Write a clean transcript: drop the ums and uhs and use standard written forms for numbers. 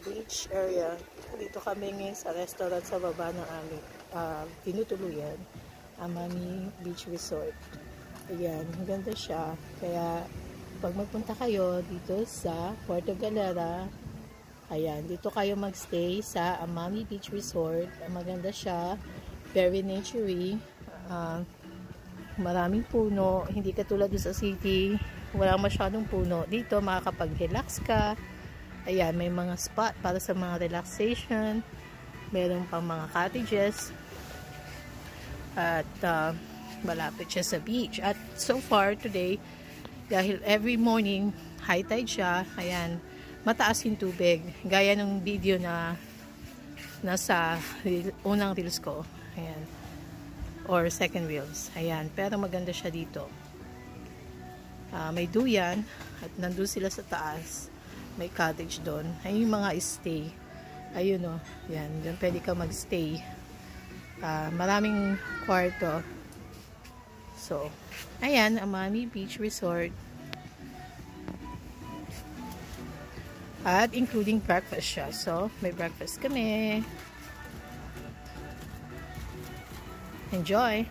beach area. Dito kami ngayon sa restaurant sa baba ng aming tinutuluyan, Amami Beach Resort. Ayan, maganda siya. Kaya pag magpunta kayo dito sa Puerto Galera, ayan, dito kayo magstay sa Amami Beach Resort. Maganda siya, very naturey. Maraming puno, hindi katulad sa city, walang masyadong puno. Dito makakapag-relax ka. Ayan, may mga spot para sa mga relaxation. Meron pang mga cottages. At malapit siya sa beach. At so far today, dahil every morning high tide siya, ayan, mataas yung tubig. Gaya ng video na nasa unang reels ko. Ayan. Or second reels. Ayan. Pero maganda siya dito. May duyan. At nandun sila sa taas. May cottage doon. Ayun yung mga stay. Ayun o. Yan. Doon pwede ka magstay. Maraming kwarto. So, ayan. Amami Beach Resort. At including breakfast siya. So, may breakfast kami. Enjoy!